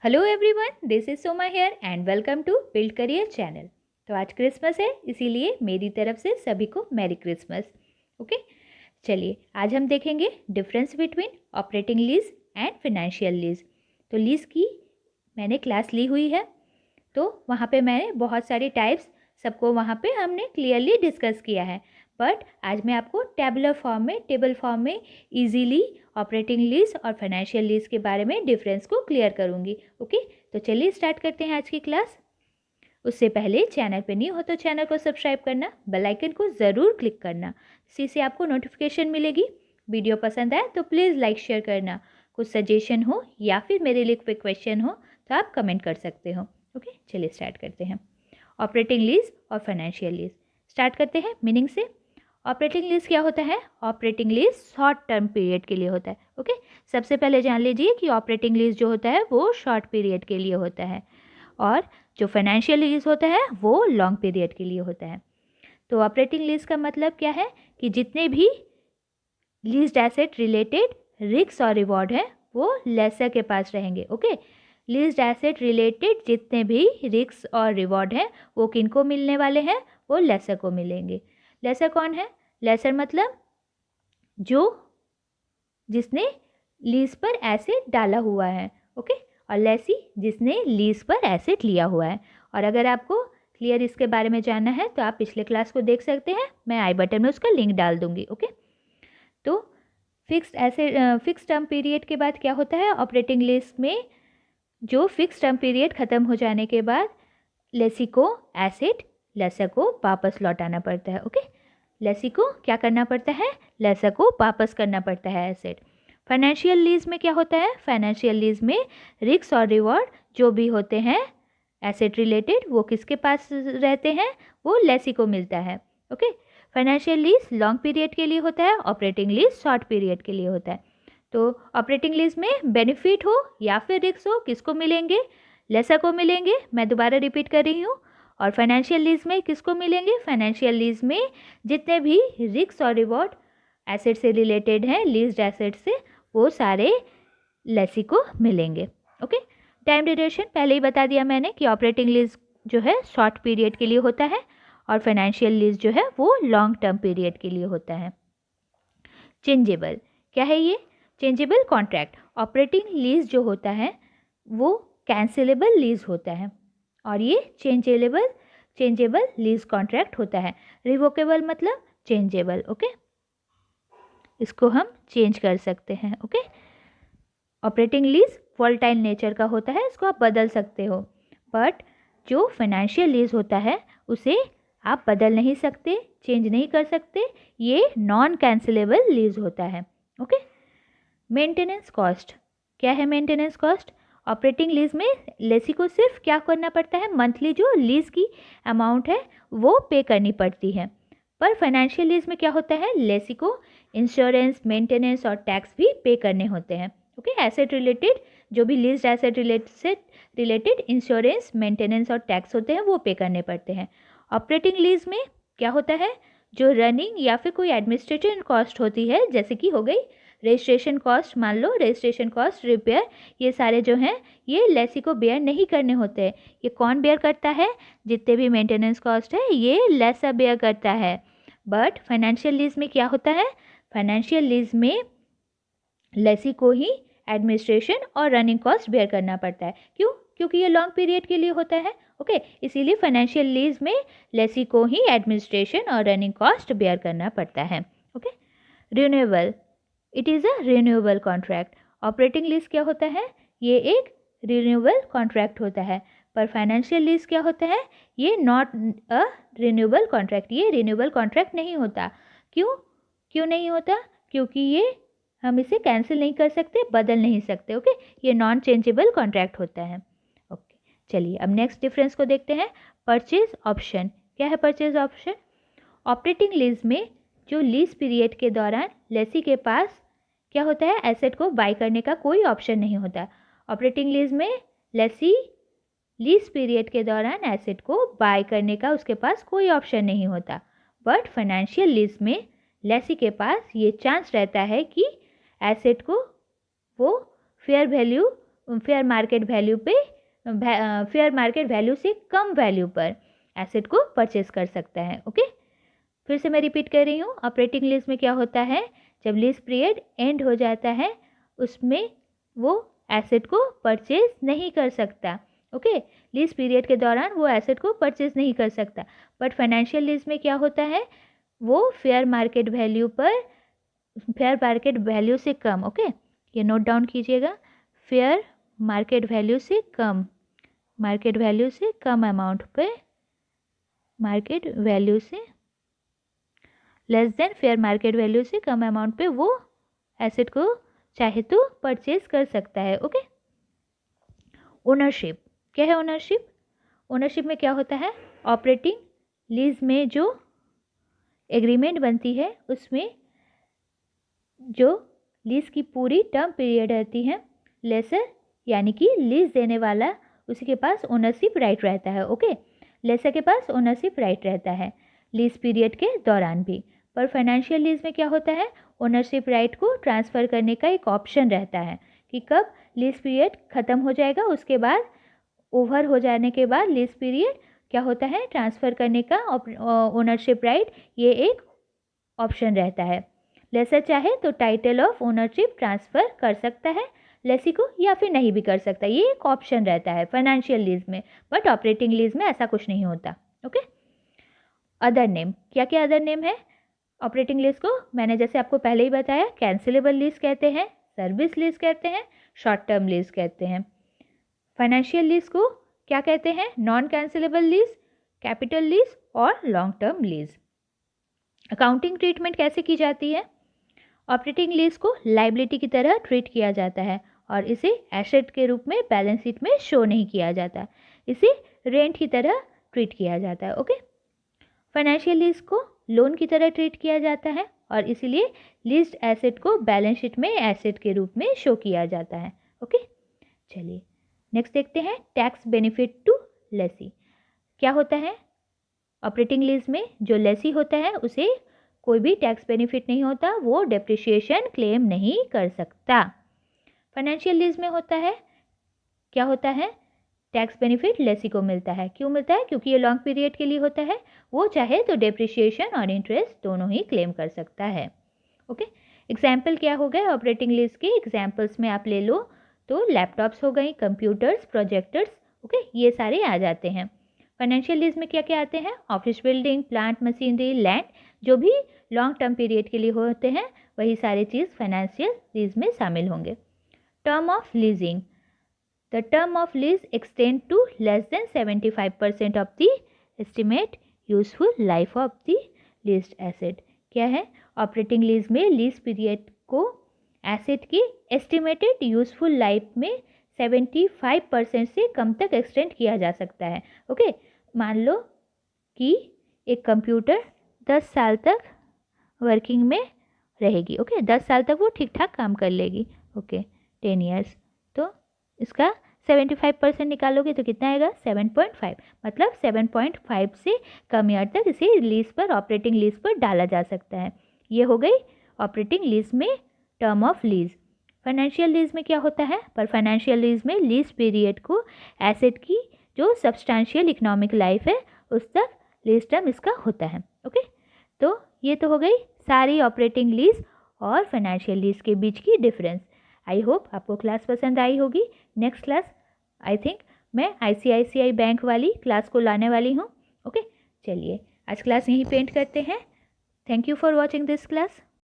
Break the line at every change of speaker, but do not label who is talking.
Hello everyone, this is Soma here and welcome to build career channel. तो आज Christmas है, इसीलिए मेरी तरफ से सभी को मैरी क्रिसमस। ओके, चलिए आज हम देखेंगे difference between operating lease and financial lease. तो लीज की मैंने क्लास ली हुई है, तो वहाँ पे मैंने बहुत सारी टाइप्स सबको वहाँ पे हमने क्लियरली डिस्कस किया है। बट आज मैं आपको टेबल फॉर्म में इजीली ऑपरेटिंग लीज और फाइनेंशियल लीज के बारे में डिफरेंस को क्लियर करूँगी। ओके, तो चलिए स्टार्ट करते हैं आज की क्लास। उससे पहले चैनल पे न्यू हो तो चैनल को सब्सक्राइब करना, बेल आइकन को ज़रूर क्लिक करना, इसी से आपको नोटिफिकेशन मिलेगी। वीडियो पसंद आए तो प्लीज़ लाइक शेयर करना। कुछ सजेशन हो या फिर मेरे लिए कोई क्वेश्चन हो तो आप कमेंट कर सकते हो। ओके, चलिए स्टार्ट करते हैं। ऑपरेटिंग लीज और फाइनेंशियल लीज स्टार्ट करते हैं मीनिंग से। ऑपरेटिंग लीज क्या होता है? Operating lease short term period के लिए होता है। ओके, सबसे पहले जान लीजिए कि ऑपरेटिंग लीज जो होता है वो शॉर्ट पीरियड के लिए होता है और जो फाइनेंशियल लीज होता है वो लॉन्ग पीरियड के लिए होता है। तो ऑपरेटिंग लीज का मतलब क्या है कि जितने भी लीज्ड एसेट रिलेटेड रिस्क और रिवॉर्ड है वो लेसर के पास रहेंगे। ओके, लीज्ड एसेट रिलेटेड जितने भी रिस्क और रिवॉर्ड हैं वो किनको मिलने वाले हैं? वो लेसर को मिलेंगे। लेसर कौन है? लेसर मतलब जो जिसने लीज पर एसेट डाला हुआ है। ओके, और लेसी जिसने लीज पर एसेट लिया हुआ है। और अगर आपको क्लियर इसके बारे में जानना है तो आप पिछले क्लास को देख सकते हैं, मैं आई बटन में उसका लिंक डाल दूंगी। ओके, तो फिक्स टर्म पीरियड के बाद क्या होता है? ऑपरेटिंग लीज में जो फिक्स टर्म पीरियड ख़त्म हो जाने के बाद लेसी को एसेट लेसर को वापस लौटाना पड़ता है। ओके, लेसी को क्या करना पड़ता है? लेसर को वापस करना पड़ता है एसेट। फाइनेंशियल लीज में क्या होता है? फाइनेंशियल लीज में रिस्क और रिवॉर्ड जो भी होते हैं एसेट रिलेटेड वो किसके पास रहते हैं? वो लेसी को मिलता है। Okay, financial lease long period के लिए होता है, ऑपरेटिंग लीज शॉर्ट पीरियड के लिए होता है। तो ऑपरेटिंग लीज में बेनिफिट हो या फिर रिस्क हो किसको मिलेंगे? लेसर को मिलेंगे। मैं दोबारा रिपीट कर रही हूँ। और फाइनेंशियल लीज में किसको मिलेंगे? फाइनेंशियल लीज में जितने भी रिस्क और रिवॉर्ड एसेट से रिलेटेड हैं, लीज्ड एसेट से, वो सारे लेसी को मिलेंगे। ओके, टाइम ड्यूरेशन पहले ही बता दिया मैंने कि ऑपरेटिंग लीज जो है शॉर्ट पीरियड के लिए होता है और फाइनेंशियल लीज जो है वो लॉन्ग टर्म पीरियड के लिए होता है। चेंजेबल क्या है ये? Changeable contract. ऑपरेटिंग लीज जो होता है वो कैंसिलेबल लीज होता है और ये चेंजेबल लीज कॉन्ट्रैक्ट होता है। रिवोकेबल मतलब चेंजेबल। ओके, इसको हम चेंज कर सकते हैं। Okay, operating lease volatile nature का होता है, इसको आप बदल सकते हो। बट जो फाइनेंशियल लीज होता है उसे आप बदल नहीं सकते, चेंज नहीं कर सकते, ये नॉन कैंसिलेबल लीज होता है। ओके, मेंटेनेंस कॉस्ट क्या है? मेंटेनेंस कॉस्ट ऑपरेटिंग लीज में लेसी को सिर्फ क्या करना पड़ता है? मंथली जो लीज की अमाउंट है वो पे करनी पड़ती है। पर फाइनेंशियल लीज में क्या होता है? लेसी को इंश्योरेंस, मेंटेनेंस और टैक्स भी पे करने होते हैं। ओके, एसेट रिलेटेड जो भी leased asset related insurance, maintenance और टैक्स होते हैं वो पे करने पड़ते हैं। ऑपरेटिंग लीज में क्या होता है? जो रनिंग या फिर कोई एडमिनिस्ट्रेशन कॉस्ट होती है, जैसे कि हो गई रजिस्ट्रेशन कॉस्ट, मान लो रजिस्ट्रेशन कॉस्ट, रिपेयर, ये सारे जो हैं ये लेसी को बेयर नहीं करने होते हैं। ये कौन बेयर करता है? जितने भी मेंटेनेंस कॉस्ट है ये लेसर बेयर करता है। बट फाइनेंशियल लीज में क्या होता है? फाइनेंशियल लीज में लेसी को ही एडमिनिस्ट्रेशन और रनिंग कॉस्ट बेयर करना पड़ता है। क्यों? क्योंकि ये लॉन्ग पीरियड के लिए होता है। ओके, इसीलिए फाइनेंशियल लीज में लेसी को ही एडमिनिस्ट्रेशन और रनिंग कॉस्ट बेयर करना पड़ता है। Okay, renewable, it is a renewable contract. Operating lease क्या होता है? ये एक रिन्यूएबल कॉन्ट्रैक्ट होता है। पर फाइनेंशियल लीज क्या होता है? ये नॉट अ रिन्यूएबल कॉन्ट्रैक्ट, ये रिन्यूएबल कॉन्ट्रैक्ट नहीं होता। क्यों? क्यों नहीं होता? क्योंकि ये हम इसे कैंसिल नहीं कर सकते, बदल नहीं सकते। ओके, ये नॉन चेंजेबल कॉन्ट्रैक्ट होता है। ओके, चलिए अब नेक्स्ट डिफरेंस को देखते हैं। परचेज ऑप्शन क्या है? परचेज ऑप्शन ऑपरेटिंग लीज में जो लीज पीरियड के दौरान लेसी के पास क्या होता है? एसेट को बाय करने का कोई ऑप्शन नहीं होता। ऑपरेटिंग लीज में लेसी लीज पीरियड के दौरान एसेट को बाय करने का उसके पास कोई ऑप्शन नहीं होता। बट फाइनेंशियल लीज में लेसी के पास ये चांस रहता है कि एसेट को वो fair value fair market value पे फेयर मार्केट वैल्यू से कम वैल्यू पर एसेट को परचेज कर सकता है। ओके, फिर से मैं रिपीट कर रही हूँ, ऑपरेटिंग लीज में क्या होता है, जब लीज पीरियड एंड हो जाता है उसमें वो एसेट को परचेज नहीं कर सकता। ओके, लीज पीरियड के दौरान वो एसेट को परचेज नहीं कर सकता। बट फाइनेंशियल लीज में क्या होता है, वो फेयर मार्केट वैल्यू पर, फेयर मार्केट वैल्यू से कम, ओके ये नोट डाउन कीजिएगा, फेयर मार्केट वैल्यू से कम, मार्केट वैल्यू से कम अमाउंट पे, मार्केट वैल्यू से less than fair market value से कम अमाउंट पे वो एसेट को चाहे तो परचेज कर सकता है। ओके, ओनरशिप क्या है, ओनरशिप, ओनरशिप में क्या होता है, ऑपरेटिंग लीज में जो एग्रीमेंट बनती है उसमें जो लीज की पूरी टर्म पीरियड रहती है, लेसर यानी कि लीज देने वाला उसी के पास ओनरशिप राइट रहता है। ओके, लेसर के पास ओनरशिप राइट रहता है लीज पीरियड के दौरान भी। पर फाइनेंशियल लीज में क्या होता है, ओनरशिप राइट को ट्रांसफ़र करने का एक ऑप्शन रहता है कि कब लीज पीरियड ख़त्म हो जाएगा, उसके बाद ओवर हो जाने के बाद लीज पीरियड क्या होता है, ट्रांसफ़र करने का ओनरशिप राइट, ये एक ऑप्शन रहता है। लेसर चाहे तो टाइटल ऑफ ओनरशिप ट्रांसफ़र कर सकता है लेसी को या फिर नहीं भी कर सकता, ये एक ऑप्शन रहता है फाइनेंशियल लीज में। बट ऑपरेटिंग लीज में ऐसा कुछ नहीं होता। ओके, अदर नेम, क्या क्या अदर नेम है ऑपरेटिंग लीज को, मैंने जैसे आपको पहले ही बताया, कैंसिलेबल लीज कहते हैं, सर्विस लीज कहते हैं, शॉर्ट टर्म लीज कहते हैं। फाइनेंशियल लीज को क्या कहते हैं, non cancellable lease, capital lease और long term lease. Accounting treatment कैसे की जाती है, ऑपरेटिंग लीज को लाइबिलिटी की तरह ट्रीट किया जाता है और इसे एसेट के रूप में बैलेंस शीट में शो नहीं किया जाता, इसे रेंट की तरह ट्रीट किया जाता है। ओके, फाइनेंशियल लीज को लोन की तरह ट्रीट किया जाता है और इसीलिए लीज्ड एसेट को बैलेंस शीट में एसेट के रूप में शो किया जाता है। ओके, चलिए नेक्स्ट देखते हैं, टैक्स बेनिफिट टू लेसी क्या होता है। ऑपरेटिंग लीज में जो लेसी होता है उसे कोई भी टैक्स बेनिफिट नहीं होता, वो डेप्रिसिएशन क्लेम नहीं कर सकता। फाइनेंशियल लीज में होता है, क्या होता है, टैक्स बेनिफिट लेसी को मिलता है। क्यों मिलता है, क्योंकि ये लॉन्ग पीरियड के लिए होता है, वो चाहे तो डेप्रिसिएशन और इंटरेस्ट दोनों ही क्लेम कर सकता है। ओके, एग्जाम्पल क्या हो गए ऑपरेटिंग लीज के, एग्जाम्पल्स में आप ले लो तो लैपटॉप्स हो गई, कंप्यूटर्स, प्रोजेक्टर्स, ओके ये सारे आ जाते हैं। फाइनेंशियल लीज में क्या क्या आते हैं, office building, plant machinery, land, जो भी लॉन्ग टर्म पीरियड के लिए होते हैं वही सारी चीज़ फाइनेंशियल लीज में शामिल होंगे। Term of leasing, the term of lease extend to less than 75% of the estimate useful life of the leased asset। क्या है, ऑपरेटिंग लीज में लीज पीरियड को एसेट की एस्टिमेटेड यूजफुल लाइफ में 75% से कम तक एक्सटेंड किया जा सकता है। ओके, मान लो कि एक कंप्यूटर 10 साल तक वर्किंग में रहेगी। ओके, 10 साल तक वो ठीक ठाक काम कर लेगी। ओके, 10 ईयर्स, तो इसका 75% निकालोगे तो कितना आएगा, 7.5, मतलब 7.5 से कम ईयर तक इसे लीज पर, ऑपरेटिंग लीज पर डाला जा सकता है। ये हो गई ऑपरेटिंग लीज में term of lease. Financial lease में क्या होता है, पर फाइनेंशियल लीज में लीज पीरियड को एसेट की जो सब्सटैंशियल इकोनॉमिक लाइफ है उस तक लीज टर्म इसका होता है। ओके, तो ये तो हो गई सारी ऑपरेटिंग लीज और फाइनेंशियल लीज के बीच की डिफरेंस। आई होप आपको क्लास पसंद आई होगी। नेक्स्ट क्लास आई थिंक मैं ICICI बैंक वाली क्लास को लाने वाली हूँ। ओके, चलिए आज क्लास यहीं पेंट करते हैं। Thank you for watching this class.